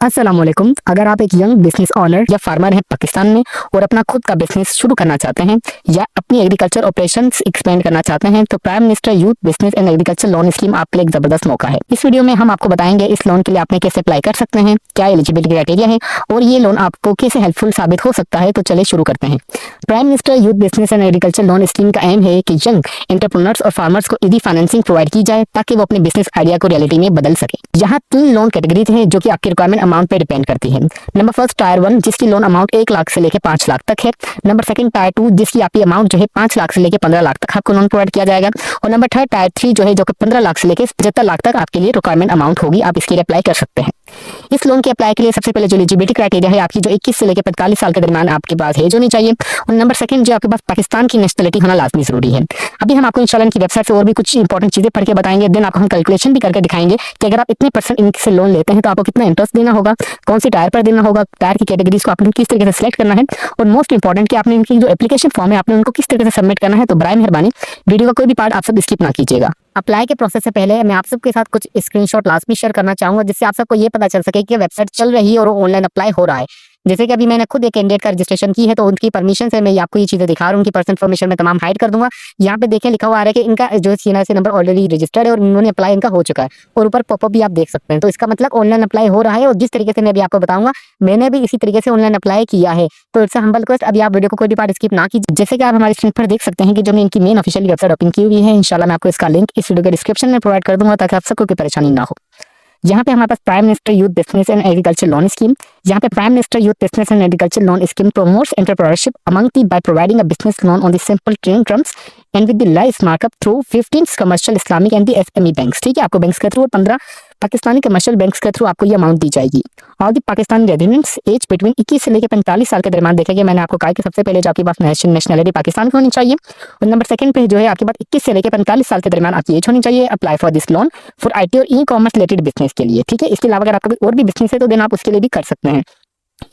अस्सलामुअलैकुम। अगर आप एक यंग बिजनेस ऑनर या फार्मर हैं पाकिस्तान में और अपना खुद का बिजनेस शुरू करना चाहते हैं या अपनी एग्रीकल्चर ऑपरेशंस एक्सपेंड करना चाहते हैं तो prime minister youth business and agriculture loan scheme आपके लिए एक जबरदस्त मौका है। इस वीडियो में हम आपको बताएंगे इस लोन के लिए आपने कैसे अप्लाई कर सकते हैं, क्या एलिजिबिलिटी क्राइटेरिया है और ये लोन आपको कैसे हेल्पफुल साबित हो सकता है। तो चलिए शुरू करते हैं। Prime minister youth business and agriculture loan scheme का एम है कि यंग एंटरप्रेन्योर्स और फार्मर्स को इजी फाइनेंसिंग प्रोवाइड की जाए ताकि वो अपने बिजनेस आइडिया को रियलिटी में बदल सके। यहाँ 3 लोन कैटेगरीज हैं जो कि आपकी रिक्वायरमेंट अमाउंट पे डिपेंड करती है। नंबर फर्स्ट टायर 1 जिसकी लोन अमाउंट 1 लाख से लेकर 5 लाख तक है। नंबर सेकंड टायर 2 जिसकी आपकी अमाउंट जो है 5 लाख से लेकर 15 लाख तक आपको लोन प्रोवाइड किया जाएगा। और नंबर थर्ड टायर 3 जो है जो कि 15 लाख से लेकर 75 लाख तक आपके लिए रिक्वायरमेंट अमाउंट होगी, आप इसके लिए अप्लाई कर सकते हैं। इस लोन के अप्लाई के लिए सबसे पहले जो एलिजिबिलिटी क्राइटेरिया है आपकी जो 21 से लेकर 45 साल के दरमियान आपके पास एज होनी चाहिए। और नंबर सेकंड जो आपके पास पाकिस्तान की नेशनलिटी होना लाजमी जरूरी है। अभी हम आपको इंशाल्लाह इनकी वेबसाइट से और भी कुछ इंपॉर्टेंट चीजें पढ़ के बताएंगे। देन आपको हम कैलकुलेशन भी करके दिखाएंगे कि अगर आप इतने % इनसे लोन लेते हैं तो आपको कितना इंटरेस्ट देना होगा, कौन सी टायर पर देना होगा, टायर की कैटेगरीज को आपने किस तरीके से सिलेक्ट करना है और मोस्ट इंपॉर्टेंट कि आपने इनकी जो एप्लीकेशन फॉर्म है आपने उनको किस तरीके से सबमिट करना है। तो बराए मेहरबानी वीडियो का कोई भी पार्ट आप सब स्किप ना कीजिएगा। अप्लाई के प्रोसेस से पहले मैं आप सबके साथ कुछ स्क्रीनशॉट लाजमी शेयर करना चाहूंगा जिससे आप सबको ये पता चल सके कि वेबसाइट चल रही है और ऑनलाइन अप्लाई हो रहा है। जैसे कि अभी मैंने खुद एक कैंडिडेट का रजिस्ट्रेशन की है तो उनकी परमिशन से मैं आपको ये चीजें दिखा रहा हूँ। उनकी पर्सनल इन्फॉर्मेशन मैं तमाम हाइड कर दूंगा। यहाँ पे देखें लिखा हुआ आ रहा है कि इनका जो CNRC नंबर ऑलरेडी रजिस्टर्ड है और इन्होंने अप्लाई इनका हो चुका है और ऊपर पॉपअप भी आप देख सकते हैं। तो इसका मतलब ऑनलाइन अप्लाई हो रहा है और जिस तरीके से मैं अभी आपको बताऊंगा मैंने भी इसी तरीके से ऑनलाइन अप्लाई किया है। तो इट्स हम्बल रिक्वेस्ट अभी आप वीडियो को कोई भी पार्ट स्किप ना कीजिए। जैसे कि आप हमारे स्क्रीन पर देख सकते हैं कि जो मैं इनकी मेन ऑफिशियल वेबसाइट ओपन की हुई है, इंशाल्लाह मैं आपको इसका लिंक इस वीडियो के डिस्क्रिप्शन में प्रोवाइड कर दूंगा ताकि आप सबको कोई परेशानी ना हो। यहाँ पे हमारे पास prime minister youth business and agriculture loan scheme. यहाँ पे prime minister youth business and agriculture loan scheme promotes entrepreneurship among the by providing a business loan on the simple terms and with the less markup through 15 commercial Islamic and the SME banks। ठीक है, आपको banks के through और 15 Pakistani commercial banks के through आपको ये amount दी जाएगी। और दी पाकिस्तानी रेजिडेंट्स एज बिटवीन 21 से लेकर 45 साल के दरमियान देखेंगे। मैंने आपको कहा कि सबसे पहले जो आपके पास नेशनलिटी पाकिस्तान की होनी चाहिए और नंबर सेकंड पे जो है आपके पास 21 से लेकर 45 साल के दरमियान आपकी एज होनी चाहिए। Apply for this loan for IT और ई-कॉमर्स रिलेटेड बिजनेस के लिए। ठीक है, इसके अलावा अगर आपका कोई और भी बिजनेस है तो देन आप उसके लिए भी कर सकते हैं।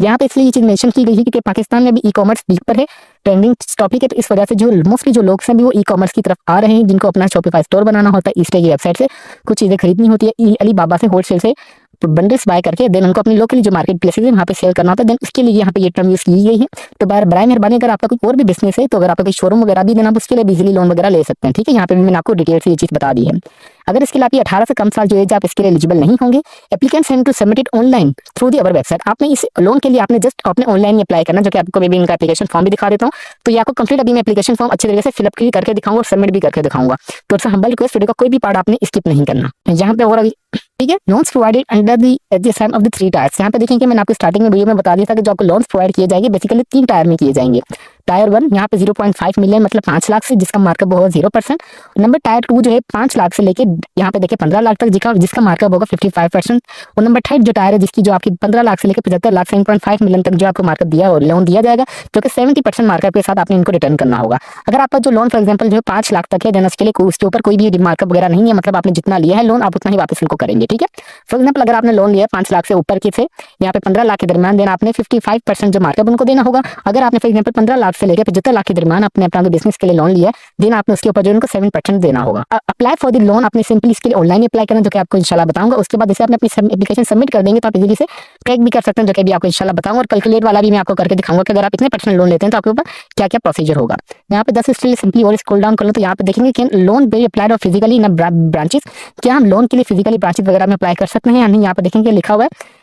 यहाँ पे इसलिए ये चीज मेंशन की गई है क्योंकि पाकिस्तान में भी ई-कॉमर्स पीक पर है, ट्रेंडिंग टॉपिक है। तो इस वजह से जो मोस्टली जो लोग हैं भी वो ई-कॉमर्स की तरफ आ रहे हैं जिनको अपना शॉपिफाई स्टोर बनाना होता है। इस तरह की वेबसाइट से कुछ चीजें खरीदनी होती है, अलीबाबा से होलसेल से बंडल्स बाय करके देन उनको अपनी लोकली जो मार्केट प्लेसेस है वहाँ पे सेल करना होता है। देन उसके लिए यहाँ पे ये टर्म यूज की गई है। तो बराए मेहरबानी अगर आपका कोई और भी बिजनेस है तो अगर आपका कोई शोरूम वगैरह भी देना आप उसके लिए बिजली लोन वगैरह ले सकते हैं। ठीक है, यहाँ पे भी मैंने आपको डिटेल से ये चीज बता दी है। अगर इसके लिए आपकी 18 से कम साल जो एज आप इसके लिए एलिजिबल नहीं होंगे, applicants have to submit it online through the our website. आपने इस लोन के लिए आपने जस्ट अपने ऑनलाइन ही अप्लाई करना, जो कि आपको मैं भी इनका एप्लीकेशन फॉर्म भी दिखा देता हूँ। तो ये आपको कंप्लीट अभी मैं एप्लीकेशन फॉर्म अच्छे तरीके से फिलअप करके दिखाऊंगा और सबमिट भी करके दिखाऊंगा। तो इट्स हम्बल रिक्वेस्ट वीडियो का कोई भी पार्ट आपने स्किप नहीं करना। यहाँ पे और अभी ठीक है, loans provided under the sign of the 3 tiers. यहाँ पे देखेंगे मैंने आपको स्टार्टिंग में वीडियो में बता दिया था कि जो आपको लोन्स प्रोवाइड किए जाएंगे बेसिकली 3 टायर में किए जाएंगे। टायर 1 यहाँ पे 0.5 मिलियन मतलब 5 लाख से जिसका मार्कअप होगा 0%। नंबर टायर 2 जो है 5 लाख से लेके यहाँ पे देखिए 15 लाख तक जिसका मार्कअप होगा 55%। और नंबर थर्ड जो टायर है जिसकी जो आपकी 15 लाख से लेकर 75 लाख 7.5 मिलियन तक जो आपको मार्कअप दिया और लोन दिया जाएगा जो कि 70% मार्कअप के साथ आपने इनको रिटर्न करना होगा। अगर आपका जो लोन फॉर एग्जाम्पल जो है 5 लाख तक है देन उसके लिए उसके ऊपर कोई भी मार्कअप वगैरह नहीं है, मतलब आपने जितना लिया है लोन आप उतना ही वापस इनको करेंगे। ठीक है, फॉर एग्जाम्पल अगर आपने लोन लिया 5 लाख से ऊपर के थे यहाँ पे 15 लाख के दरमियान देन आपने 55% जो मार्कअप उनको देना होगा। अगर आपने फॉर एग्जाम्पल 15 लाख से लेकर 75 लाख के दरमियान अपने अपना बिजनेस के लिए लोन लिया देन आपने उसके ऊपर जो उनको 7% देना होगा। अप्लाई फॉर द लोन आपने सिंपली इसके लिए ऑनलाइन अप्लाई करना जो कि आपको इंशाल्लाह बताऊंगा। उसके बाद जैसे आपने अपनी एप्लीकेशन सबमिट कर देंगे तो आप इजीली से ट्रैक भी कर सकते हैं जो कि भी आपको इंशाल्लाह बताऊंगा। और कैलकुलेट वाला भी मैं आपको करके दिखाऊंगा कि अगर आप इतने % लोन लेते हैं तो आपके ऊपर क्या क्या प्रोसीजर होगा। यहाँ पे 10 स्टिल सिंपली और स्क्रॉल डाउन कर लो तो यहाँ पे देखेंगे कि लोन बे अप्लाइड और फिजिकली इन ब्रांचेस, क्या हम लोन के लिए फिजिकली ब्रांचेस वगैरह में अप्लाई कर सकते हैं या नहीं। यहाँ पे देखेंगे लिखा हुआ है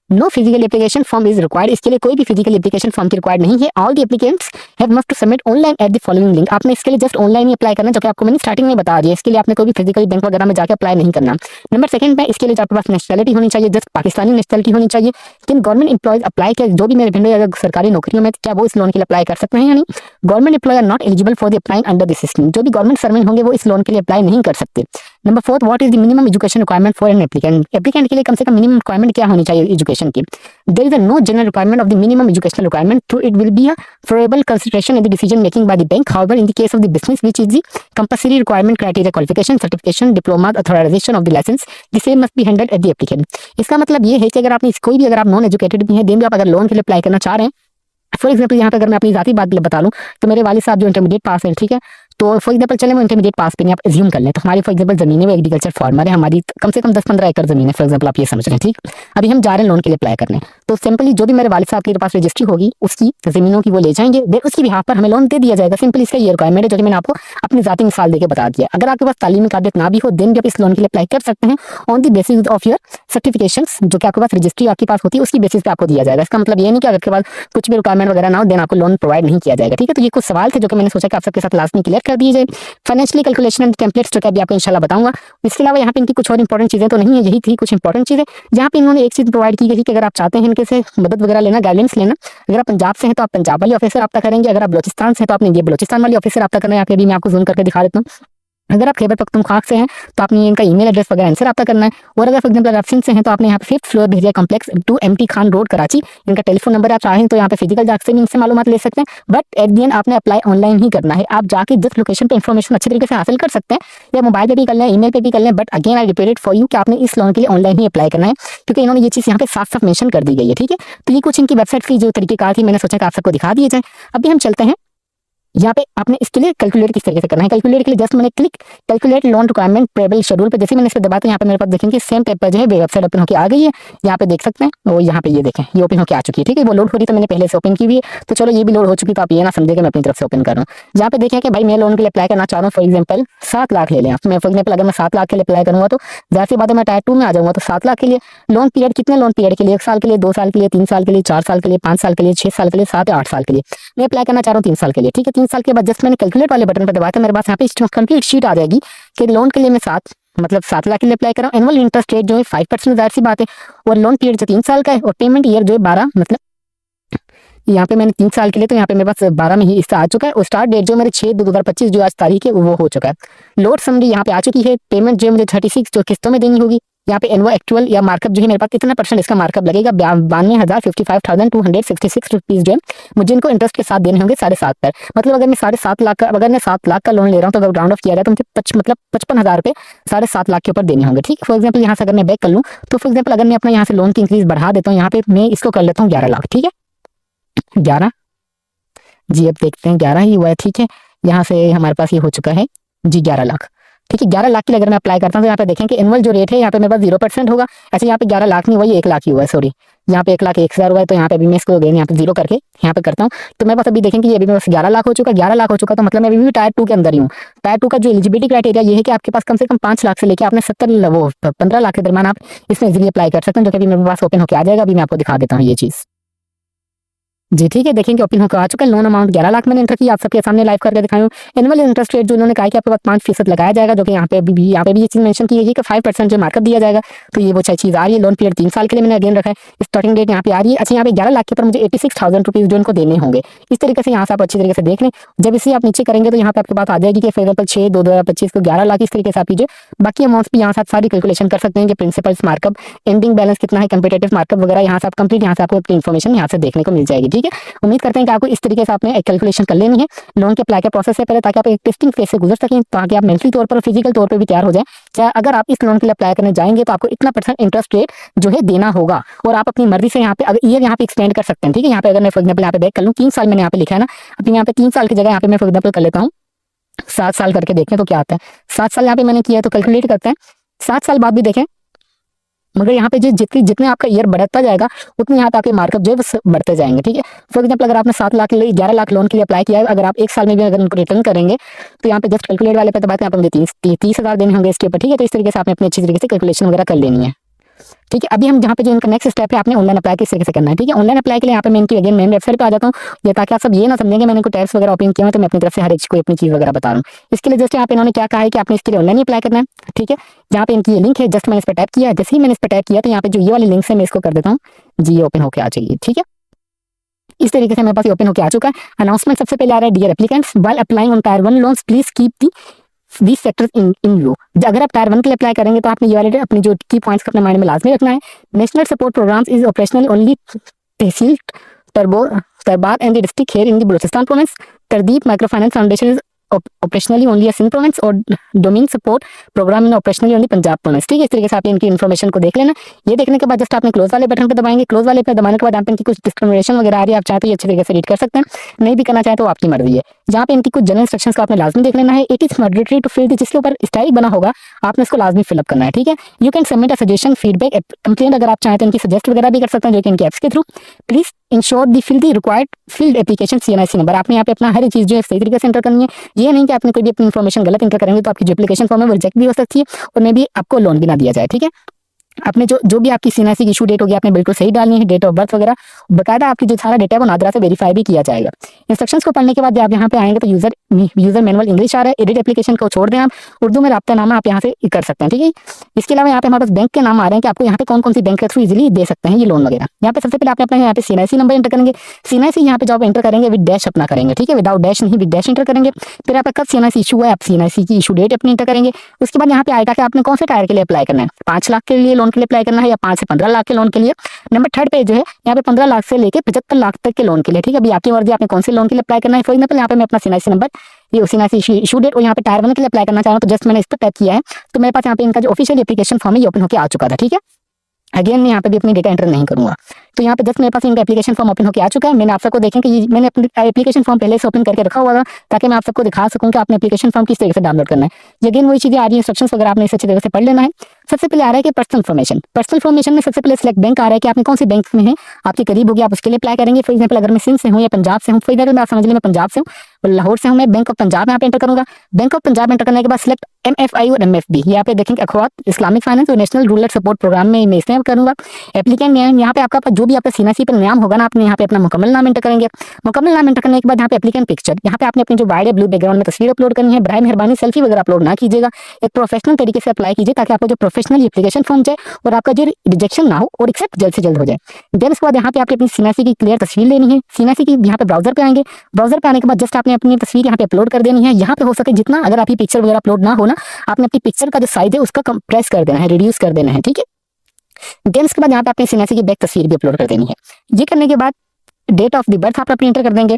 no physical application form is required. इसके लिए कोई भी फिजिकल एप्लीकेशन फॉर्म की रिक्वायर्ड नहीं है। All the applicants have must to submit online at the following link. आपने इसके लिए जस्ट ऑनलाइन ही अप्लाई करना जो कि आपको मैंने स्टार्टिंग में बता दिया। इसके लिए आपने कोई भी फिजिकल बैंक वगैरह में जाकर अप्लाई नहीं करना। नंबर सेकंड पे इसके लिए आपके पास नेशनलिटी होनी चाहिए, जस्ट पाकिस्तानी नेशनलिटी होनी चाहिए। किन गवर्नमेंट एम्प्लॉयज अप्लाई किया, जो भी मेरे भिंडो या सरकारी नौकरियों में क्या वो इस लोन के लिए अप्लाई कर सकते हैं या नहीं। Government employ are not eligible for the applying under this scheme. जो भी गवर्नमेंट सर्वेंट होंगे वो इस लोन के लिए अप्लाई नहीं कर सकते। Number 4 what is the minimum education requirement for an applicant. Applicant के लिए कम से कम मिनिमम रिक्वायरमेंट क्या होनी चाहिए एजुकेशन की। There is no general requirement of the minimum educational requirement, so it will be a favorable consideration in the decision making by the bank. However, in the case of the business which is the compulsory requirement criteria qualification certification diploma authorization of the license, the same must be handled at the applicant। इसका मतलब ये है कि अगर आपने कोई भी अगर आप नॉन एजुकेटेड भी हैं देन भी आप अगर लोन के लिए अप्लाई करना चाह रहे हैं, फॉर एग्जाम्पल यहाँ पे अगर मैं अपनी जाती बात बता लूँ तो मेरे वालिद साहब जो इंटरमीडिएट पास है, ठीक है, तो फॉर एग्जाम्पल चले वो इंटरमीडिएट पास पे नहीं, आप एज्यूम कर लें। तो हमारी फॉर एग्जाम्पल जमीन है वो एग्रीकल्चर फार्मर है, हमारी कम से कम 10-15 एकड़ जमीन है फॉर एग्जाम्पल, आप ये समझ रहे हैं। ठीक, अभी हम जा रहे हैं लोन के लिए अप्लाई करने। तो सिंपली जो भी मेरे वालिद साहब के पास रजिस्ट्री होगी उसकी जमीनों की वो ले जाएंगे, देन उसकी बिहाफ पर हमें लोन दे दिया जाएगा। सिंपली इसका ये रिक्वायरमेंट है जो कि मैंने आपको अपनी जाती मिसाल देकर बता दिया। अगर आपके पास तालीमी काबिलियत ना भी हो देन भी आप इस लोन के लिए अप्लाई कर सकते हैं on the basis of your certifications, जो कि आपके पास रजिस्ट्री आपके पास होती है उसकी बेसिस पे आपको दिया जाएगा। इसका मतलब ये नहीं कि अगर आपके पास कुछ भी रिक्वायरमेंट वगैरह ना हो देन आपको लोन प्रोवाइड नहीं किया जाएगा। ठीक है, तो ये कुछ सवाल थे जो कि मैंने सोचा कि आप सबके साथ लास्ट में क्लियर कर दिए जाए। फाइनेंशियली कैलकुलेशन एंड टेम्पलेट्स जो कि अभी आपको इंशाल्लाह बताऊंगा। इसके अलावा यहाँ पे इनकी कुछ और इंपॉर्टेंट चीजें तो नहीं है, यही थी कुछ इंपॉर्टेंट चीजें जहाँ पे इन्होंने एक चीज प्रोवाइड की गई कि अगर आप चाहते हैं इनके से मदद वगैरह लेना, गाइडेंस लेना, अगर आप पंजाब से हैं तो आप पंजाब वाली ऑफिस से रब्ता करेंगे, अगर आप बलोचिस्तान से हैं तो आपने ये बलोचिस्तान वाली ऑफिस से रब्ता करना है। यहाँ पे भी मैं आपको जूम करके दिखा देता हूँ। अगर आप खैबर पख्तूनख्वा से हैं तो आपने इनका ईमेल एड्रेस वगैरह इनसे रब्ता करना है। और अगर फॉर एग्जाम्पल आप सिंध से हैं तो आपने यहाँ पे 5th floor Bahria complex 2 MT Khan road Karachi, इनका टेलीफोन नंबर आप चाहें तो यहाँ पे फिजिकल जाकर भी इनसे मालूमात ले सकते हैं। बट एट दी एंड आपने अप्लाई ऑनलाइन ही करना है। आप जाके जिस लोकेशन पे इन्फॉर्मेशन अच्छे तरीके से हासिल कर सकते हैं या मोबाइल पे भी कर लें, ईमेल पे भी कर लें, but again I repeat it for you कि आपने इस लोन के लिए ऑनलाइन ही अप्लाई करना है, क्योंकि इन्होंने ये चीज़ यहाँ पे साफ साफ मेंशन कर दी गई है। ठीक है, तो ये कुछ इनकी वेबसाइट की जो तरीकेकार थी मैंने सोचा कि आप सबको दिखा दिए जाए। अभी हम चलते हैं यहाँ पे आपने इसके लिए कैलकुलेट किस तरीके से करना है। कैलकुलेट के लिए जस्ट मैंने click calculate loan requirement payable schedule पे जैसे मैंने इस पर दबाया तो यहाँ पे मेरे पास देखेंगे सेम पेपर जो है वेबसाइट ओपन होकर आ गई है। यहाँ पे देख सकते हैं और यहाँ पे ये देखें ये ओपन होकर आ चुकी है। ठीक है, वो लोड हो रही तो मैंने पहले से ओपन की हुई है, तो चलो ये भी लोड हो चुकी तो आप ये ना समझे कि मैं अपनी तरफ से ओपन कर रहा हूँ। जहाँ पे देखें कि भाई मैं लोन के लिए अप्लाई करना चाह रहा हूँ, फॉर एग्जाम्पल 7 लाख ले लें आप। मैं फॉर एग्जाम्पल अगर मैं 7 लाख के लिए अप्लाई करूँगा तो जाहिर सी बात है मैं टायर 2 में आ जाऊँगा। तो 7 लाख के लिए लोन पीरियड कितने लोन पीरियड के लिए, 1 साल के लिए, 2 साल के लिए, 3 साल के लिए, 4 साल के लिए, 5 साल के लिए, 6 साल के लिए, 7 या 8 साल के लिए मैं अप्लाई करना चाह रहा हूँ 3 साल के लिए। ठीक है, 3 साल के बाद जस्ट मैंने कैलकुलेट वाले बटन पर दबाया था, मेरे पास यहाँ पे कंप्लीट शीट आ जाएगी कि लोन के लिए मैं 7 लाख के लिए अप्लाई कर रहा हूँ। एनुअल इंटरेस्ट रेट जो है 5%, जाहिर सी बात है, और लोन पीरियड जो 3 साल का है, और पेमेंट ईयर जो है 12, मतलब यहाँ पे मैंने 3 साल के लिए तो यहाँ पे मेरे पास 12 में ही इसका आ चुका है। और स्टार्ट डेट जो मेरे 6/2/2025 जो आज तारीख है वो हो चुका है। लोड समरी यहाँ पे आ चुकी है। पेमेंट जो है मुझे 36 जो किस्तों में देनी होगी। यहाँ पे एनुअल एक्चुअल या मार्कअप जो है मेरे पास कितना % इसका मार्कअप लगेगा, 52,55,266 रुपीज जो है मुझे इनको इंटरेस्ट के साथ देने होंगे 7.5 पर। मतलब अगर मैं 7.5 लाख का, अगर मैं 7 लाख का लोन ले रहा हूँ तो अगर राउंड ऑफ किया जाए तो मुझे 55,000 रुपये 7.5 लाख के ऊपर देने होंगे। ठीक है, फॉर एग्जाम्पल यहाँ से अगर मैं बैक कर लूँ तो फॉर एग्जाम्पल अगर मैं अपना यहाँ से लोन की इंक्रीज बढ़ा देता हूँ, यहाँ पे मैं इसको कर लेता हूँ 11 लाख। ठीक है, 11 जी, अब देखते हैं 11 ही हुआ है। ठीक है, यहाँ से हमारे पास ये हो चुका है जी 11 लाख। ठीक है, 11 लाख के लिए अगर मैं अप्लाई करता हूँ तो यहाँ पे देखें कि एनुअल जो रेट है यहाँ पे मेरे पास 0% होगा। ऐसे यहाँ पे 11 लाख नहीं हुआ, ये 1 लाख ही हुआ है, सॉरी यहाँ पे 1,01,000 हुआ है। तो यहाँ पे भी मैं इसको यहाँ पे 0 करके यहाँ पे करता हूँ तो मेरे पास अभी देखें कि ये अभी मेरे पास 11 लाख हो चुका। 11 लाख हो चुका तो मतलब मैं अभी भी टायर 2 के अंदर ही हूँ। टायर 2 का जो एलिजिबिलिटी क्राइटेरिया ये है कि आपके पास कम से कम 5 लाख से लेकर आपने 15 लाख के दरमियान आप इसमें इजीली अप्लाई कर सकते हैं, जो कि अभी मेरे पास ओपन होकर आ जाएगा। अभी मैं आपको दिखा देता हूँ ये चीज़ जी। ठीक है, देखेंगे ओपन होकर आ चुका है। लोन अमाउंट 11 लाख मैंने एंटर किया, आप सबके सामने लाइव करके दिखाई हूँ। एनुअल इंटरेस्ट रेट जो उन्होंने कहा कि आपके पास 5% लगाया जाएगा, जो कि यहाँ पे भी ये चीज़ मेंशन की है कि 5% जो मार्कअप दिया जाएगा। तो ये वो चीज़ आ रही है। लोन पीरियड 3 साल के लिए मैंने अगेन रखा है। स्टार्टिंग डेट यहाँ पे आ रही है। अच्छा, यहाँ पे 11 लाख के ऊपर मुझे 86,000 रुपीज़ जो इनको देने होंगे। इस तरीके से यहाँ से आप अच्छी तरीके से देख लें। जब इसे आप नीचे करेंगे तो यहाँ पे आपके पास आ जाएगी कि फॉर एग्जाम्पल 6/2/2025 को 11 लाख, इस तरीके से आप कीजिए। बाकी अमाउंट्स भी यहाँ से आप सारी कैलकुलेशन कर सकते हैं कि प्रिंसिपल्स मार्कअप, एंडिंग बैलेंस कितना है, कंपेटेटिव मार्कअप वगैरह यहाँ से आप कंप्लीट यहाँ से आपको अपनी इन्फॉर्मेशन यहाँ से देखने को मिल जाएगी। ठीक है, उम्मीद करते हैं कि आपको इस तरीके से आपने एक कैलकुलेशन कर लेनी है लोन के अप्लाई के प्रोसेस से पहले, ताकि आप एक टेस्टिंग फेज से गुजर सकें, ताकि आप मेंटली तौर पर और फिजिकल तौर पर भी तैयार हो जाएं। चाहे अगर आप इस लोन के लिए अप्लाई करने जाएंगे तो आपको इतना % इंटरेस्ट रेट जो है देना होगा, और आप अपनी मर्जी से यहाँ पे अगर ईयर यहाँ पे एक्सटेंड कर सकते हैं। ठीक है, यहाँ पे अगर मैं फॉर एग्जाम्पल यहाँ पे बैक कर लूँ, 3 साल मैंने यहाँ पे लिखा है ना, अभी यहाँ पे 3 साल की जगह यहाँ पे मैं फॉर एग्जाम्पल कर लेता हूँ 7 साल करके, देखें तो क्या आता है। 7 साल यहाँ पे मैंने किया है तो कैलकुलेट करते हैं 7 साल बाद भी देखें, मगर यहाँ पे जो जितने आपका ईयर बढ़ता जाएगा उतने यहाँ पे आपके मार्कअप जो है बढ़ते जाएंगे। ठीक है, फॉर एग्जाम्पल अगर आपने 7 लाख के लिए 11 लाख लोन के लिए अप्लाई किया है, अगर आप 1 साल में भी अगर उनको रिटर्न करेंगे तो यहाँ पे जस्ट कैलकुलेट वाले पे दबाते हैं, आप मुझे 30,000 देने होंगे इसके ऊपर। ठीक है, तो इस तरीके से आपने अपनी अच्छी तरीके से कैलकुलेशन वगैरह कर लेनी है। ठीक है, अभी हम जहाँ पे जो इनका नेक्स्ट स्टेप है, आपने ऑनलाइन अप्लाई किस तरीके से करना है। ठीक है, ऑनलाइन अप्लाई के लिए यहाँ पे मैं इनकी अगेन मेन वेबसाइट पे आ जाता हूँ, ये ताकि आप सब ये ना समझेंगे मैंने कोई टैब्स वगैरह ओपन किया है तो मैं अपनी तरफ से हर एक कोई अपनी चीज़ वगैरह बता रहा हूँ। इसके लिए जस्ट यहाँ पे इन्होंने क्या कहा है कि आपने इसके लिए ऑनलाइन अप्लाई करना है। ठीक है, जहाँ पे इनकी ये लिंक है, जस्ट मैंने इस पर टैप किया, जैसे ही मैंने इस पर टैप किया तो यहाँ पे जो ये वाली लिंक है मैं इसको कर देता हूँ जी, ये ओपन होकर आ जाइए। ठीक है, इस तरीके से मेरे पास ओपन होकर आ चुका है। अनाउंसमेंट सबसे पहले आ रहा है, dear applicants, while applying on tier 1 loans please keep these sectors in view. अगर आप टायर 1 के लिए अप्लाई करेंगे तो आपने ये वाले अपनी जो की पॉइंट्स अपने माइंड में लाजमी रखना है। National support programmes is operational only तहसील तरबार एंड द डिस्ट्रिक्ट हेयर in the Balochistan province. Thardeep micro finance foundation is operationally only सिंक्रोनेंस और डोमेन support programme in operationally only Punjab province. ठीक है, इस तरीके से आप इनकी इन्फॉर्मेशन को देख लेना। ये देखने के बाद जस्ट आपने क्लोज वाले बटन पर दबाएंगे। क्लोज वाले पे दबाने के बाद आप इनकी कुछ डिस्क्रिमिनेशन वगैरह आ रही है, आप चाहे तो ये अच्छे तरीके से रीड कर सकते हैं, नहीं भी करना चाहे तो आपकी मर्जी है। जहाँ पे इनकी कुछ जनरल इंस्ट्रक्शंस को आपने लाजमी देख लेना है। It is mandatory to fill, जिसके ऊपर स्टाइल बना होगा आपने इसको लाजमी फिलअप करना है। ठीक है, you can submit a suggestion feedback complaint, अगर आप चाहें तो इनकी सजेस्ट वगैरह भी कर सकते हैं जो कि इनके ऐप्स के through. Please ensure the fill the required field application CNIC number, आपने यहाँ पे अपना हर चीज जो है सही तरीके से एंटर करनी है। ये नहीं कि आपने कोई भी अपनी इन्फॉर्मेशन गलत एंटर करेंगे तो आपकी जो एप्लीकेशन फॉर्म है वो रिजेक्ट भी हो सकती है और मे भी आपको लोन भी ना दिया जाए। ठीक है, आपने जो भी आपकी CNIC की इशू डेट होगी आपने बिल्कुल सही डालनी है, डेट ऑफ बर्थ वगैरह बकायदा आपकी जो सारा डेटा है वो नादरा से वेरीफाई भी किया जाएगा। इंस्ट्रक्शंस को पढ़ने के बाद आप यहाँ पे आएंगे तो यूजर मैनुअल इंग्लिश आ रहा है, एडिट एप्लीकेशन को छोड़ दें, आप उर्दू में राब्ता नामा आप यहाँ से कर सकते हैं। ठीक है, इसके अलावा यहाँ पे हमारे पास बैंक के नाम आ रहे हैं कि आपको यहाँ पे कौन कौन सी बैंक के थ्रू इजीली दे सकते हैं ये लोन वगैरह। यहाँ पे सबसे पहले आपने अपना यहाँ पे CNIC नंबर एंटर करेंगे। CNIC यहाँ पे जब एंटर करेंगे विद डैश अपना करेंगे। ठीक है, विदाउट डैश नहीं, विद डैश एंटर करेंगे। फिर आपका कब CNIC इशू है आप CNIC की इशू डेट अपनी एंटर करेंगे। उसके बाद यहाँ पे आएगा कि आपने कौन से टायर के लिए अप्लाई करना है, 5 लाख के लिए लोन के लिए अप्लाई करना है या 5 से 15 लाख के लोन के लिए। नंबर 3 पे जो है यहाँ पे 15 लाख से लेके 75 लाख तक के लोन के लिए। ठीक है, अभी आपकी मर्जी आपने कौन से लोन के लिए अप्लाई करना है। फॉर एग्जाम्पल यहाँ पे मैं अपना CNIC नंबर, ये CNIC इशू डेट और यहाँ पे टायर 1 के लिए अप्लाई करना चाह रहा हूँ, तो जस्ट मैंने इस पर टैप किया है तो मेरे पास यहाँ पे इनका जो ऑफिशियल एप्लीकेशन फॉर्म है ये ओपन होकर आ चुका था। ठीक है, अगेन मैं यहाँ पे भी अपनी डेटा एंटर नहीं करूंगा, तो यहाँ पे जस्ट मेरे पास इनका एप्लीकेशन फॉर्म ओपन होकर आ चुका है। मैंने आप सबको देखें कि मैंने अपनी एप्लीकेशन फॉर्म पहले से ओपन करके रखा हुआ था ताकि मैं आप सबको दिखा सकूं कि आपने एप्लीकेशन फॉर्म किस तरीके से डाउनलोड करना है। अगेन वही चीजें आ रही है, इंस्ट्रक्शंस वगैरह आपने इसे अच्छी तरह से पढ़ लेना है। सबसे पहले आ रहा है कि पर्सनल इन्फॉर्मेशन में सबसे पहले सिलेक्ट बैंक आ रहा है कि आपने कौन सी बैंक में है, आपके करीब होगी आप उसके लिए अप्लाई करेंगे। फॉर एग्जाम्पल अगर मैं सिंध से हूँ या पंजाब से हूँ, फॉर एग्जाम्पल आप समझ लें मैं पंजाब से हूँ, लाहौर से हूँ, मैं बैंक ऑफ पंजाब यहाँ पे एंटर करूंगा। बैंक ऑफ पंजाब एंटर करने के बाद सिलेक्ट MFI और MFB, यहाँ पे देखेंगे अखवात इस्लामिक फाइनेंस और नेशनल रूरल सपोर्ट प्रोग्राम में मैं इसमें करूंगा। एप्लीकेंट नेम, यहाँ पे आपका जो भी आपका CNIC पर नाम होगा ना आपने यहाँ पे अपना मुकम्मल नाम एंटर करेंगे। मुकम्मल नाम एंटर करने के बाद यहाँ पे एप्लीकेंट पिक्चर, यहाँ पे आपने अपनी जो वाइड ब्लू बैकग्राउंड में तस्वीर अपलोड करनी है। बराए मेहरबानी सेल्फी वगैरह अपलोड ना कीजिएगा, एक प्रोफेशनल तरीके से अप्लाई कीजिए ताकि आपको जो प्रोफेशनल एप्लीकेशन फॉर्म जाए और आपका जो रिजेक्शन ना हो और एक्सेप्ट जल्द से जल्द हो जाए। देन उसके बाद यहाँ पे आपकी अपनी CNIC की क्लियर तस्वीर लेनी है। CNIC की यहाँ पे ब्राउजर पे आएंगे, ब्राउजर पे आने के बाद जस्ट आपने अपनी तस्वीर यहाँ पे अपलोड कर देनी है। यहाँ पे हो सके जितना, अगर आपकी पिक्चर वगैरह अपलोड ना हो ना, आपने अपनी पिक्चर का जो साइज है उसका कंप्रेस कर देना है, रिड्यूस कर देना है। ठीक है, देन उसके बाद यहाँ पे आपने CNIC की बैक तस्वीर भी अपलोड कर देनी है। ये करने के बाद डेट ऑफ द बर्थ आप अपनी एंटर कर देंगे।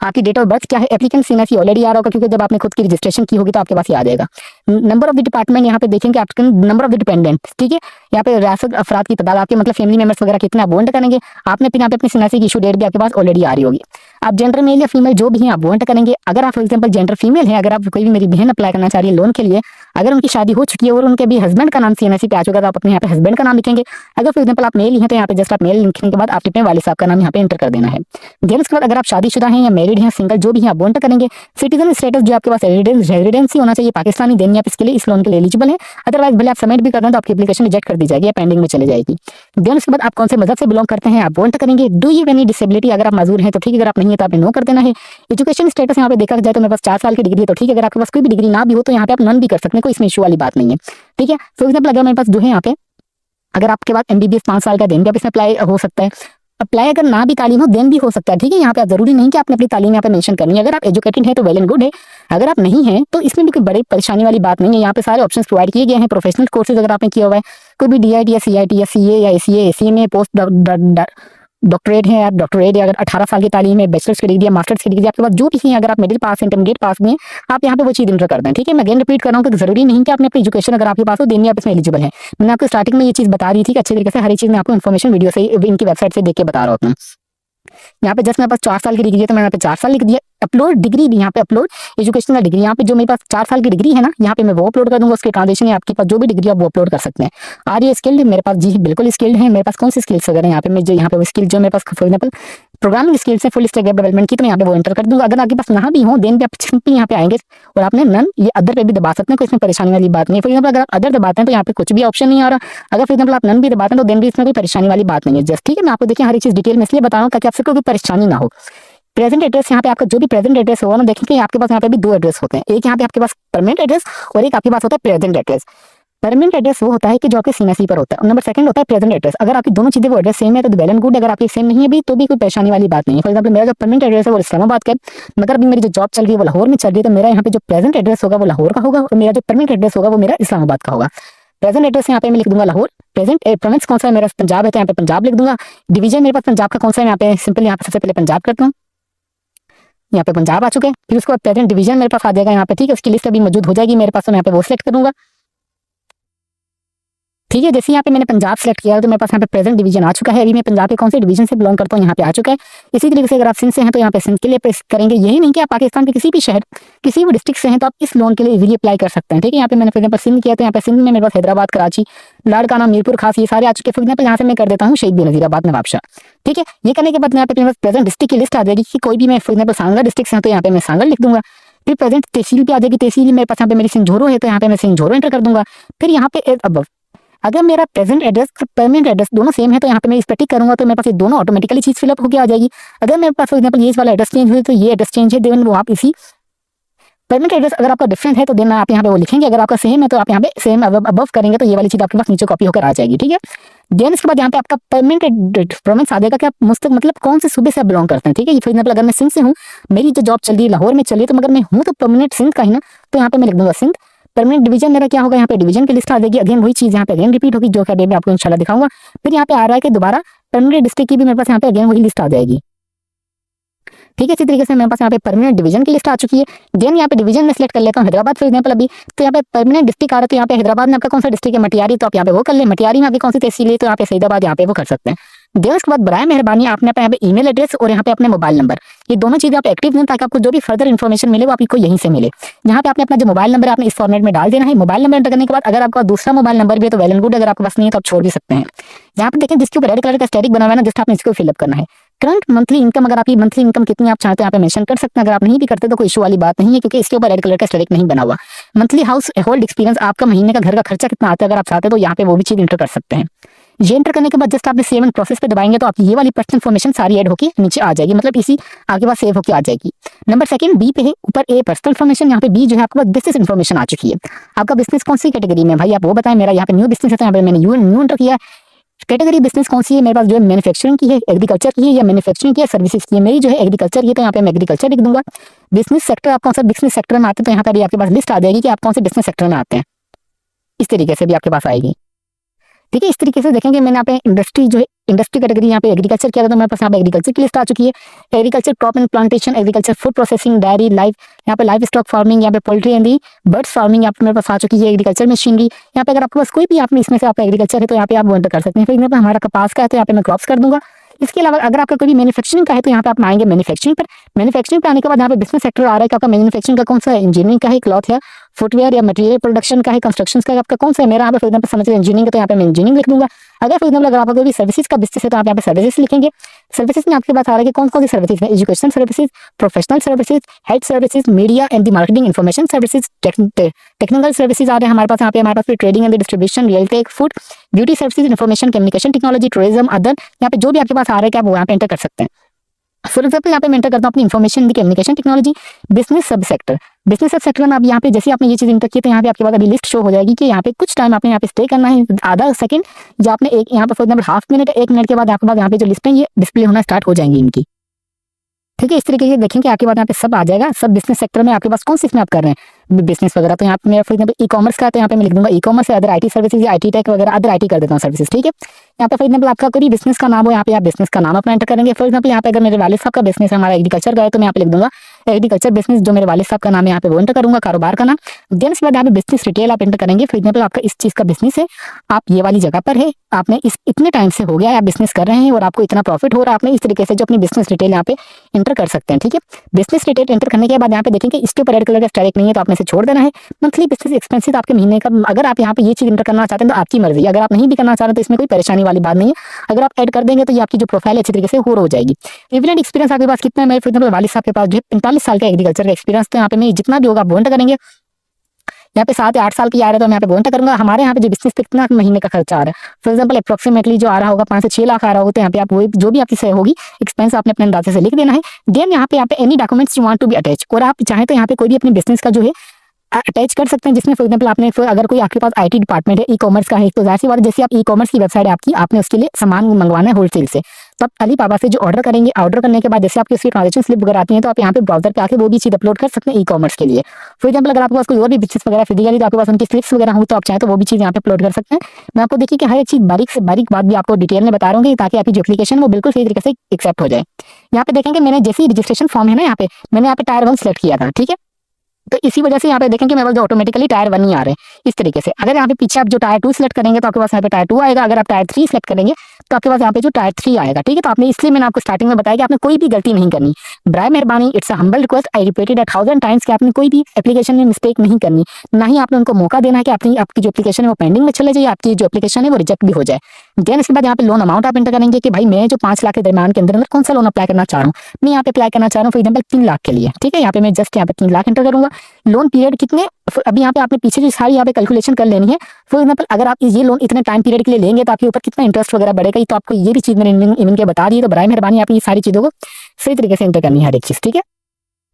आपकी डेट ऑफ बर्थ क्या है, एप्लीकेंट CNIC ऑलरेडी आ रहा होगा क्योंकि जब आपने खुद की रजिस्ट्रेशन की होगी तो आपके पास ये आ जाएगा। नंबर ऑफ द डिपार्टमेंट यहाँ पे देखेंगे आपके नंबर ऑफ द डिपेंडेंट। ठीक है, यहाँ पे रियासत अफराद की तादाद आपके मतलब फैमिली मेंबर्स वगैरह कितने आप वो एंटर करेंगे। आपने फिर यहाँ पे अपनी CNIC की इशू डेट भी आपके पास ऑलरेडी आ रही होगी। आप जेंडर मेल या फीमेल जो भी हैं आप वो एंटर करेंगे। अगर आप फॉर एग्जाम्पल जेंडर फीमेल है, अगर आप कोई भी मेरी बहन अप्लाई करना चाह रही है लोन के लिए, अगर उनकी शादी हो चुकी है और उनके भी हस्बैंड का नाम CNIC पे आ चुका है तो आप अपने यहाँ पे हस्बैंड का नाम लिखेंगे। अगर फॉर एग्जाम्पल आप मेल हैं तो यहाँ पे जस्ट आप मेल लिखने के बाद आप अपने वालिद साहब का नाम यहाँ पे एंटर कर देना है। देन उसके बाद अगर आप शादीशुदा हैं या मैरिड हैं, सिंगल जो भी हैं आप वो एंटर करेंगे। सिटीजन स्टेटस जो आपके पास रेजिडेंसी होना चाहिए पाकिस्तानी, देन आप इसके लिए इस लोन के लिए एलिजिबल है। अदरवाइज भले आप सबमिट भी कर दें तो आपकी एप्लीकेशन रिजेक्ट कर दी जाएगी या पेंडिंग में चली जाएगी। देन उसके बाद आप कौन से मजहब से बिलोंग करते हैं आप वो एंटर करेंगे। डू यू एनी डिसेबिलिटी, अगर आप माजूर हैं तो ठीक है, अगर आप नहीं है तो आपने नो कर देना है। एजुकेशन स्टेटस यहाँ पे देखा जाए तो मेरे पास 4 साल की डिग्री है तो ठीक है, अगर आपके पास कोई भी डिग्री ना भी हो तो यहाँ पे आप नन भी कर सकते हैं, कोई इसमें इशू वाली बात नहीं है। ठीक है, फॉर एग्जाम्पल अगर मेरे पास जो है यहाँ पे अगर आपके पास MBBS 5 साल का देन भी आप इसमें अप्लाई हो सकता है। अप्लाई अगर ना भी तालीम हो देन भी हो सकता है। ठीक है, यहाँ पे आप जरूरी नहीं कि आपने अपनी तालीम यहाँ पे मेंशन करनी है। अगर आप एजुकेटेड है तो वेल एंड गुड है, अगर आप नहीं है तो इसमें भी कोई बड़ी परेशानी वाली बात नहीं है। यहाँ पे सारे ऑप्शंस प्रोवाइड किए गए हैं। प्रोफेशनल कोर्सेज अगर आपने किया हुआ है, कोई भी DIT या CIT या CA या ACA ACMA पोस्ट डॉक्टरेट है या डॉक्टरेट, अगर 18 साल की तालीम है, बैचलर्स की डिग्री या मास्टर्स की डिग्री आपके पास जो भी है, अगर आप मिडिल पास इंटरमीडिएट पास में आप यहाँ पे वो चीज इंटर कर दें। ठीक है, मैं अगेन रिपीट कर रहा हूँ कि जरूरी नहीं कि आपने अपनी एजुकेशन अगर आपके पास हो देनी आप इसमें एलिजिबल है। मैंने आपको स्टार्टिंग में ये चीज बता दी थी कि अच्छे तरीके से हर एक चीज मैं आपको इन्फॉर्मेशन वीडियो से इनकी वेबसाइट से देख के बता रहा हूँ। यहाँ पे जस्ट मेरे पास 4 साल की डिग्री है तो मैंने यहाँ पे 4 साल लिख दिया। अपलोड डिग्री भी यहाँ पे अपलोड एजुकेशनल डिग्री, यहाँ पे जो मेरे पास 4 साल की डिग्री है ना यहाँ पे मैं वो अपलोड कर दूंगा। उसके ट्रांजेक्शन आपके पास जो भी डिग्री आप वो अपलोड कर सकते हैं। आर यू स्किल्ड, मेरे पास जी बिल्कुल स्किल्ड है। मेरे पास कौन सी स्किल्स वगैरह यहाँ पे मैं जो यहाँ पे वो स्किल जो मेरे पास फॉर एग्जाम्पल प्रोग्रामिंग स्किल्स है, फुल स्टैक वेब डेवलपमेंट की, तो मैं यहाँ पे वो एंटर कर दूंगा। अगर आपके पास ना भी हो देन भी आप सिंपली यहाँ पे आएंगे और आपने नन ये अदर पे भी दबा सकते हैं, कोई इसमें परेशानी वाली बात नहीं है। फॉर एग्जाम्पल अगर आप अदर दबाते हैं तो यहाँ पे कुछ भी ऑप्शन नहीं आ रहा। अगर फॉर एग्जाम्पल आप नन भी दबाते हैं तो देन भी इसमें कोई परेशानी वाली बात नहीं है। जस्ट ठीक है, मैं आपको देखिए हर एक चीज डिटेल में इसलिए बता रहा हूँ ताकि आपसे कोई परेशानी ना हो। प्रेजेंट एड्रेस, यहाँ पे आपका जो भी प्रेजेंट एड्रेस होगा ना, देखेंगे आपके पास यहाँ पे भी 2 एड्रेस होते हैं। एक यहाँ पे आपके पास परमानेंट एड्रेस और एक आपके पास होता है प्रेजेंट एड्रेस। परमानेंट एड्रेस वो होता है कि जो आपके CNIC पर होता है, और नंबर सेकंड होता है प्रेजेंट एड्रेस। अगर आपकी दोनों चीजें वो एड्रेस सेम है तो वेल एंड गुड, अगर आपकी सेम नहीं है भी तो भी कोई परेशानी वाली बात नहीं है। फॉर एग्जाम्पल मेरा जो परमानेंट एड्रेस है वो इस्लामाबाद का है, मगर अभी मेरी जो जॉब चल रही है वो लाहौर में चल रही है, तो मेरा यहाँ पे जो प्रेजेंट एड्रेस होगा वो लाहौर का होगा और मेरा जो परमानेंट एड्रेस होगा वो मेरा इस्लामाबाद का होगा। प्रेजेंट एड्रेस यहाँ पे मैं लिख दूंगा लाहौर। प्रेजेंट प्रोविंस कौन सा है मेरा पंजाब है तो यहाँ पे पंजाब लिख दूंगा। डिवीजन मेरे पास पंजाब का कौन सा है, यहाँ पे सिंपल यहाँ पे सबसे पहले पंजाब करता हूँ। यहाँ पे पंजाब आ चुके हैं। फिर उसके बाद प्रेजेंट डिवीजन मेरे पास आ जाएगा यहाँ पे, ठीक है, उसकी लिस्ट अभी मौजूद हो जाएगी मेरे पास, तो मैं यहाँ पे वो सिलेक्ट करूंगा। ठीक है, जैसे यहाँ पे मैंने पंजाब सेलेक्ट किया तो मेरे पास यहाँ पे प्रेजेंट डिवीजन आ चुका है। अभी मैं पंजाब के कौन से डिवीजन से बिलोंग करता हूँ यहाँ पे आ चुका है। इसी तरीके से अगर आप सिंध से हैं तो यहाँ पे सिंध के लिए प्रेस करेंगे। यही नहीं कि आप पाकिस्तान के किसी भी शहर, किसी भी डिस्ट्रिक्ट से हैं तो आप इस लोन के लिए इजीली अप्लाई कर सकते हैं। ठीक है, यहाँ पे मैंने फॉर एग्जाम्पल सिंध किया तो यहाँ पे सिंध में मेरे पास हैदराबाद, कराची, लाड़काना, मीरपुर खास ये सारे आ चुके। फॉर एग्जाम्पल यहाँ से मैं कर देता हूँ शहीद नजीराबाद, नवाबशाह। ठीक है, ये करने के बाद यहाँ पे प्रेजेंट डिस्ट्रिक्ट की लिस्ट आ जाएगी कि कोई भी मैं फॉर एग्जाम्पल सांगला डिस्ट्रिक्ट से तो यहाँ पे मैं सांगल लिख दूंगा। फिर प्रेजेंट तहसील पे आ जाएगी, तहसील मेरे पास यहाँ पे मेरी सिंझोरो है तो यहाँ पे मैं सिंझोरो एंटर कर दूंगा। फिर यहाँ पे अब अगर मेरा प्रेजेंट एड्रेस और परमानेंट एड्रेस दोनों सेम है तो यहाँ पे मैं इस पर टिक करूंगा तो मेरे पास ये दोनों ऑटोमेटिकली चीज फिलअप होकर आ जाएगी। अगर मेरे पास फॉर एग्जाम्पल ये वाला एड्रेस चेंज हुई तो ये एड्रेस चेंज है, देन वो आप इसी परमानेंट एड्रेस अगर आपका डिफरेंट है तो देन आप यहाँ पे वो लिखेंगे। अगर आपका सेम है तो आप यहाँ पे सेम अबव करेंगे तो ये वाली चीज आपके पास नीचे कॉपी होकर आ जाएगी। ठीक है, देन इसके बाद यहाँ पे आपका परमानेंट प्रोविंस आ जाएगा कि आप मतलब कौन से सूबे से आप बिलोंग करते हैं। ठीक है, फॉर एग्जाम्पल अगर मैं सिंध से हूँ, मेरी जो जॉब चल रही है लाहौर में चल रही है, तो अगर मैं हूँ तो परमानेंट सिंध का ही ना, तो यहाँ पे मैं लिख दूंगा सिंध। परमानेंट डिवीजन मेरा क्या होगा, यहाँ पे डिवीजन की लिस्ट आ जाएगी। अगेन वही चीज यहाँ पे अगेन रिपीट होगी जो कि अभी मैं आपको इंशाल्लाह दिखाऊंगा। फिर यहाँ पे आ रहा है कि दोबारा परमानेंट डिस्ट्रिक्ट की भी मेरे पास यहाँ पे अगेन वही लिस्ट आ जाएगी। ठीक है, इसी तरीके से मेरे पास यहाँ पे परमानेंट डिवीजन की लिस्ट आ चुकी है। देन यहाँ पे डिवीजन में सेलेक्ट कर लेता हूँ हैदराबाद फॉर एग्जाम्पल अभी, तो यहाँ पे परमानेंट डिस्ट्रिक्ट आ रहा है तो यहाँ पे हैदराबाद में आपका कौन सा डिस्ट्रिक्ट है, मटियारी, तो आप यहाँ पे वो कर ले। मटियारी में आपकी कौन सी तहसील है तो यहाँ पे सईदाबाद, यहाँ पे वो कर सकते हैं। देन उसके बाद बराए मेहरबानी आपने यहाँ पे ईमेल एड्रेस और यहाँ पे अपने मोबाइल नंबर, ये दोनों चीजें आप एक्टिव दें ताकि आपको जो भी फर्दर इन्फॉर्मेशन मिले वो आपको यहीं से मिले। यहाँ पे आपने अपना जो मोबाइल नंबर है आपने इस फॉर्मेट में डाल देना है। मोबाइल नंबर एंटर करने के बाद अगर आपका दूसरा मोबाइल नंबर भी है तो वेल एंड गुड, अगर आपके पास नहीं है तो आप छोड़ भी सकते हैं। यहाँ पे देखें जिसके ऊपर रेड कलर का स्टैटिक बना हुआ है ना, जस्ट आपने इसको फिलअप करना है। करंट मंथली इनकम, अगर आपकी मंथली इनकम कितनी आप चाहते हैं यहाँ पे मेंशन कर सकते हैं। अगर आप नहीं भी करते तो कोई इशू वाली बात नहीं है क्योंकि इसके ऊपर रेड कलर का स्टैटिक नहीं बना हुआ। मंथली हाउस होल्ड एक्सपीरियंस, आपका महीने का घर का खर्चा कितना आता है अगर आप चाहते हैं तो यहाँ पे वो भी चीज इंटर कर सकते हैं। ये एंटर करने के बाद जस्ट आपने सेव एंड प्रोसेस पे दबाएंगे तो आपकी ये वाली पर्सनल इन्फॉर्मेशन सारी ऐड होकर नीचे आ जाएगी, मतलब इसी आपके पास सेव होकर आ जाएगी। नंबर सेकंड बी पे है, ऊपर ए पर्सनल इन्फॉर्मेशन, यहाँ पे बी जो है आपके पास बिजनेस इन्फॉर्मेशन आ चुकी है। आपका बिजनेस कौन सी कैटेगरी में भाई आप वो बताएं। मेरा यहाँ पे न्यू बिजनेस है तो यहाँ पे मैंने न्यू एंटर किया। कैटेगरी बिजनेस कौन सी है मेरे पास, जो है मैन्युफैक्चरिंग की है, एग्रीकल्चर की है, या मैन्युफैक्चरिंग की है, सर्विसेज की है। मेरी जो है एग्रीकल्चर की है तो यहाँ पे मैं एग्रीकल्चर लिख दूंगा। बिजनेस सेक्टर आप कौन सा बिजनेस सेक्टर में आते हैं तो यहाँ पे भी आपके पास लिस्ट आ जाएगी कि आप कौन से बिजनेस सेक्टर में आते हैं, इस तरीके से भी आपके पास आएगी। ठीक है, इस तरीके से देखेंगे मैंने यहाँ पे इंडस्ट्री जो है इंडस्ट्री कैटेगरी यहाँ पे एग्रीकल्चर किया था तो मेरे पास यहाँ पे एग्रीकल्चर की लिस्ट आ चुकी है। Agriculture crop and plantation, agriculture food processing, diary, life, यहाँ पे लाइफ स्टॉक फार्मिंग, यहाँ पे poultry and the birds farming यहाँ पे मेरे पास आ चुकी है। एग्रीकल्चर मशीनरी, यहाँ पे अगर आपके पास कोई भी आपने इसमें से आपका एग्रीकल्चर है तो यहाँ पे आप वो एंटर कर सकते हैं। फिर हमारा कपास का है तो यहाँ पे मैं क्रॉप्स कर दूंगा। इसके अलावा अगर आपका कोई भी मैन्युफैक्चरिंग का है तो यहाँ पे आप आएंगे मैन्युफैक्चरिंग पर। मैन्युफैक्चरिंग पे आने के बाद यहाँ पे बिजनेस सेक्टर आ रहा है कि आपका मैन्युफैक्चरिंग का कौन सा है, इंजीनियरिंग का है, क्लॉथ है, फुटवेयर या मटेरियल प्रोडक्शन का है, कंस्ट्रक्शन का आपका कौन सा है। मेरा यहाँ पे फॉर एग्जाम्पल समझ इंजीनियरिंग है तो यहाँ पे मैं इंजीनियरिंग लिख दूंगा। अगर फॉर एग्जाम्पल अगर आपका कोई भी सर्विसेज का बिजनेस है तो आप यहाँ पे सर्विसेज लिखेंगे। सर्विसेज में आपके पास आ रहा है कि कौन कौन सी सर्विसेज है, education services, professional services, health services, media and the marketing information services, technical services आ रहे हैं हमारे पास। यहाँ पे हमारे पास trading and distribution, real tech, food, beauty services, information communication technology, tourism, other, यहाँ पे जो भी आपके पास आ रहा है कि आप वो यहाँ पे एंटर कर सकते हैं। फॉर एग्जाम्पल यहाँ पे मैं एंटर करता हूँ अपनी इन्फॉर्मेशन दी कम्युनिकेशन टेक्नोलॉजी बिजनेस सब सेक्टर। बिजनेस सब सेक्टर में आप यहाँ पे जैसे आपने ये चीज एंटर की तो यहाँ पे आपके पास अभी लिस्ट शो हो जाएगी कि यहाँ पे कुछ टाइम आपने यहाँ पे स्टे करना है, आधा सेकंड या आपने एक यहाँ पे for example half minute, 1 minute के बाद आपके पास यहाँ पे जो लिस्ट है ये डिस्प्ले होना स्टार्ट हो जाएंगी इनकी। ठीक है, इस तरीके से देखेंगे आपके बाद यहाँ पे सब आ जाएगा। सब बिजनेस सेक्टर में आपके पास कौन सी इसमें आप कर रहे हैं बिजनेस वगैरह, तो यहाँ पे मेरा फॉर एग्जाम्पल ई कॉमर्स का है तो यहाँ पे मैं लिख दूंगा ई कॉमर्स है, अदर आईटी सर्विसेज या आईटी टेक वगैरह, अदर आईटी कर देता हूँ सर्विसेज। ठीक है, यहाँ पे फॉर एग्जाम्पल आपका कोई बिजनेस का नाम हो, यहाँ पे आप बिजनेस का नाम अपना एंटर करेंगे। फॉर एग्जाम्पल यहाँ पे अगर मेरे वालिद साहब का बिजनेस है, हमारा एग्रीकल्चर का है तो मैं यहाँ पे लिख दूंगा एग्रीकल्चर बिजनेस, जो मेरे वालिद साहब का नाम है यहाँ पे वो एंटर करूंगा, कारोबार का नाम। देन इसके बाद यहाँ पे बिजनेस डिटेल आप एंटर करेंगे। फॉर एग्जाम्पल आपका इस चीज का बिजनेस है, आप ये वाली जगह पर है, आपने इस इतने टाइम से हो गया है आप बिजनेस कर रहे हैं और आपको इतना प्रॉफिट हो रहा है, आपने इस तरीके से जो अपनी बिजनेस डिटेल यहाँ पे एंटर कर सकते हैं। ठीक है, बिजनेस डिटेल एंटर करने के बाद यहाँ पे देखेंगे इसके ऊपर रेड कलर का स्ट्राइक नहीं है तो आपने इसे छोड़ देना है। मंथली बिजनेस एक्सपेंसेस आपके महीने का, अगर आप यहाँ पे ये चीज एंटर करना चाहते हैं तो आपकी मर्जी, अगर आप नहीं भी करना चाह रहे तो इसमें कोई परेशानी वाली बात नहीं है। अगर आप ऐड कर देंगे तो ये आपकी जो प्रोफाइल अच्छी तरीके से हो जाएगी। रिलेवेंट एक्सपीरियंस आपके पास कितना है, मेरे फॉर एग्जाम्पल वालिद साहब के पास जो 45 साल का एग्रीकल्चर का एक्सपीरियंस, तो यहाँ पे मैं जितना भी होगा आप वो एंटर करेंगे। यहाँ पे 7 या 8 साल की आ रहा है तो मैं यहाँ पे वो एंटर करूंगा। हमारे यहाँ पे जो बिजनेस पे कितना महीने का खर्चा आ रहा है, फॉर एग्जाम्पल अप्रोक्सीमेटली जो आ रहा होगा 5 से 6 लाख आ रहा होगा, तो यहाँ पे आप वो जो भी आपकी सही होगी एक्सपेंस आपने अपने अंदाजे से लिख देना है। देन यहाँ पे any documents you want to be attach, और आप चाहें तो यहाँ पे कोई भी अपने बिजनेस का जो है अटैच कर सकते हैं, जिसमें फॉर एग्जांपल आपने अगर कोई आपके पास आईटी डिपार्टमेंट है, ई कॉमर्स का है, तो जाहिर सी बात है जैसे आप ई कॉमर्स की वेबसाइट है आपकी, आपने उसके लिए सामान मंगवाना है होलसेल से, तो आप अलीबाबा से जो ऑर्डर करेंगे, ऑर्डर करने के बाद जैसे आपकी उसकी ट्रांजेक्शन स्लिप वगैरह आती है, तो आप यहाँ पे ब्राउजर पे आके वो भी चीज अपलोड कर सकते हैं ई कॉमर्स के लिए। फॉर एग्जाम्पल अगर आपके पास कोई और भी बिजनेस वगैरह फिजिकली तो आपके पास उनकी स्लिप्स वगैरह हों, तो आप चाहें तो वो भी चीज यहाँ पे अपलोड कर सकते हैं। मैं आपको देखिए कि हर एक चीज बारीक से बारीक बात भी आपको डिटेल में बता रहा हूँ, ताकि आपकी जो एप्लीकेशन वो बिल्कुल सही तरीके से एक्सेप्ट हो जाए। यहाँ पे देखेंगे मैंने जैसे ही रजिस्ट्रेशन फॉर्म है ना, यहाँ पे मैंने यहाँ पे टायर 1 सेलेक्ट किया था, ठीक है। तो इसी वजह से यहाँ पे देखेंगे मेरे पास ऑटोमेटिकली टायर 1 ही आ रहे हैं इस तरीके से। अगर यहाँ पे पीछे आप जो टायर 2 सेलेक्ट करेंगे तो आपके पास यहाँ पे टायर 2 आएगा। अगर आप टायर 3 सेलेक्ट करेंगे तो आपके पास यहाँ पे जो टायर 3 आएगा, ठीक है। तो आपने इसलिए मैंने आपको स्टार्टिंग में बताया कि आपने कोई भी गलती नहीं करनी, बराए मेहरबानी, it's a humble request, I repeated 1000 times कि आपने कोई भी एप्लीकेशन में मिस्टेक नहीं करनी, ना ही आपने उनको मौका देना है कि आपकी जो एप्लीकेशन है वो पेंडिंग में चले जाए, आपकी जो एप्लीकेशन है वो रिजेक्ट भी हो जाए। देन इसके बाद यहाँ पे लोन अमाउंट आप एंटर करेंगे कि भाई मैं जो 5 लाख के दरमियान के अंदर कौन सा लोन अप्लाई करना चाह रहा हूँ। मैं यहाँ पे अप्लाई करना चाह रहा हूँ फॉर एग्जाम्पल 3 लाख के लिए, ठीक है। यहाँ पे मैं जस्ट यहाँ पे 3 लाख एंटर करूंगा। लोन पीरियड कितने, अभी यहाँ पे आपने पीछे जो सारी यहाँ पे कैलकुलेशन कर लेनी है। फॉर एग्जाम्पल अगर आप ये लोन इतने टाइम पीरियड के लिए लेंगे तो आपके ऊपर कितना इंटरेस्ट वगैरह बढ़ेगा, तो आपको ये भी चीज मैंने इवन के बता दी। तो बराए मेहरबानी आप ये सारी चीजों को सही तरीके से एंटर करनी है हर एक चीज, ठीक है।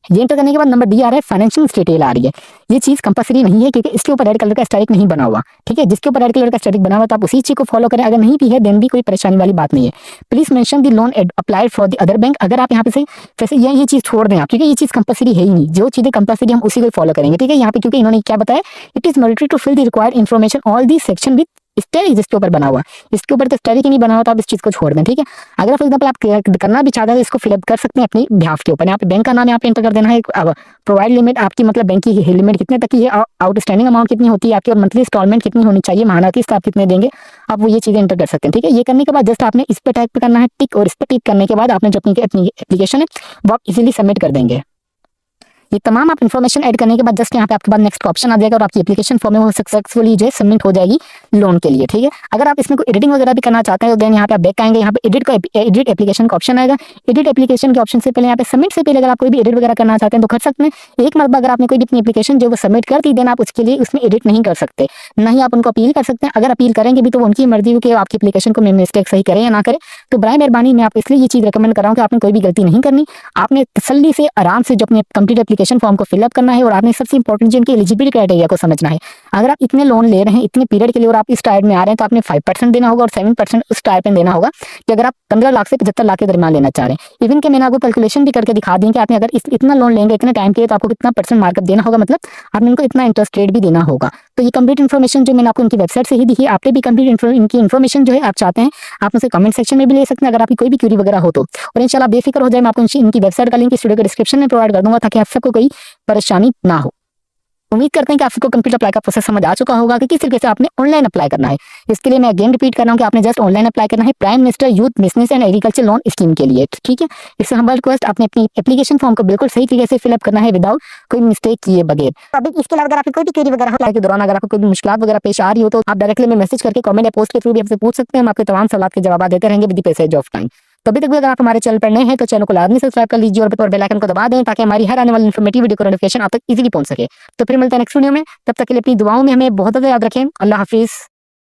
ये एंटर करने के बाद नंबर डी आ रहा है, फाइनेंशियल डिटेल आ रही है। ये चीज कंपलसरी नहीं है क्योंकि इसके ऊपर रेड कलर का स्ट्राइक नहीं बना हुआ, ठीक है। जिसके ऊपर रेड कलर का स्ट्राइक बना हुआ तो आप उसी चीज को फॉलो करें। अगर नहीं भी है देन भी कोई परेशानी वाली बात नहीं है। Please mention the loan applied for the other bank. अगर आप यहाँ पे से वैसे ये चीज छोड़ दें आप, क्योंकि ये चीज कंपलसरी है ही नहीं। जो चीजें कंपलसरी हम उसी को फॉलो करेंगे, ठीक है। यहाँ पे क्योंकि इन्होंने क्या बताया, it is mandatory to fill the required information all the section with asterisk, जिसके ऊपर बना हुआ, इसके ऊपर तो स्टेरिक ही नहीं बना हुआ, तो आप इस चीज को छोड़ दें, ठीक है। अगर फॉर एग्जाम्पल आप करना भी चाहते हैं तो इसको फिलअप कर सकते हैं अपनी बिहाफ के ऊपर। यहाँ पे बैंक का नाम यहाँ पे एंटर कर देना है, प्रोवाइड लिमिट आपकी मतलब बैंक की लिमिट कितने तक की है, आउटस्टैंडिंग अमाउंट कितनी होती है आपकी, और मंथली इंस्टॉलमेंट कितनी होनी चाहिए, माहाना किस्त आप कितने देंगे, आप वो ये चीजें एंटर कर सकते हैं, ठीक है। ये करने के बाद जस्ट आपने इस पे टाइप करना है टिक, और इस पे टिक करने के बाद आपने जो अपनी एप्लीकेशन है वो आप इजीली सबमिट कर देंगे। ये तमाम आप इन्फॉर्मेशन ऐड करने के बाद जस्ट यहाँ पे आपके पास नेक्स्ट ऑप्शन आ जाएगा और आपकी एप्लीकेशन फॉर्म में वो सक्सेसफुली जो है सबमिट हो जाएगी लोन के लिए, ठीक है। अगर आप इसमें कोई एडिटिंग वगैरह भी करना चाहते हैं तो देन यहाँ पे आप बैक आएंगे, यहाँ पे एडिट एप्लीकेशन का ऑप्शन आएगा। एडिट एप्लीकेशन के ऑप्शन से पहले यहाँ पे सबमिट से पहले अगर आप कोई भी एडिट वगैरह करना चाहते हैं तो कर सकते हैं। एक मरतबा अगर आपने कोई भी अपनी एप्लीकेशन जो वो सबमिट कर दी देन आप उसके लिए उसमें एडिट नहीं कर सकते, ना ही आप उनको अपील कर सकते हैं। अगर अपील करेंगे भी तो उनकी मर्जी कि आपकी एप्लीकेशन को मिस्टेक सही करें या ना करें। तो बराए मेहरबानी मैं आपको इसलिए ये चीज रिकमेंड कर रहा हूँ कि आपने कोई भी गलती नहीं करनी, आपने तसल्ली से आराम से जो अपने कंप्लीट एप्लीकेशन फॉर्म को फिलअप करना है, और आपने सबसे इंपॉर्टेंट जिनकी एलिजिबिलिटी क्राइटेरिया को समझना है। अगर आप इतने लोन ले रहे हैं इतने पीरियड के लिए और आप इस टायर में आ रहे हैं तो आपने 5% देना होगा और 7% उस टायर पे देना होगा कि अगर आप 15 लाख से 75 लाख के दरमियान लेना चाह रहे हैं। इवन के मैंने आपको कैलकुलेशन भी करके दिखा दी कि आपने अगर इतना लोन लेंगे इतने टाइम के लिए तो आपको कितना % मार्कअप देना होगा, मतलब आपने इनको इतना इंटरेस्ट रेट भी देना होगा। तो ये कंप्लीट इन्फॉर्मेशन जो मैंने आपको इनकी वेबसाइट से ही दी है, आपने भी कंप्लीट इनकी इन्फॉर्मेशन जो है आप चाहते हैं आप मुझसे कमेंट सेक्शन में भी ले सकते हैं अगर आपकी कोई भी क्यूरी वगैरह हो तो। और इंशाल्लाह बेफिक्र हो जाए, मैं आपको इनकी वेबसाइट का लिंक इस वीडियो के डिस्क्रिप्शन में प्रोवाइड कर दूंगा ताकि आप सबको कोई परेशानी ना हो। उम्मीद करते हैं कि आपको कंप्यूटर अप्लाई का प्रोसेस समझ आ चुका होगा कि किस तरीके से आपने ऑनलाइन अप्लाई करना है। इसके लिए मैं अगेन रिपीट कर रहा हूं कि आपने जस्ट ऑनलाइन अप्लाई करना है prime minister youth business and agriculture loan scheme के लिए, ठीक है। इससे हमारा रिक्वेस्ट आपने अपनी एप्लीकेशन फॉर्म को बिल्कुल सही तरीके से फिलअप करना है विदाउट कोई मिस्टेक किए बगैर। अभी इसके अलावा अगर आपकी कोई भी क्वेरी वगैरह अप्लाई के दौरान अगर आपको कोई मुश्किल वगैरह पेश आ रही हो तो आप डायरेक्टली में मैसेज करके कमेंट या पोस्ट के थ्रू भी आपसे पूछ सकते हैं। हम आपके तमाम सवाल के जवाब देते रहेंगे with the passage of time. तभी तक भी अगर आप हमारे चैनल पर नए हैं तो चैनल को लाजमी सब्सक्राइब कर लीजिए और बेल आइकन को दबा दें ताकि हमारी हर आने वाली इन्फॉर्मेटिव वीडियो का नोटिफिकेशन आप तक इजीली पहुंच सके। तो फिर मिलते हैं नेक्स्ट वीडियो में, तब तक के लिए अपनी दुआओं में हमें बहुत ज़्यादा याद रखें। अल्लाह हाफिज़।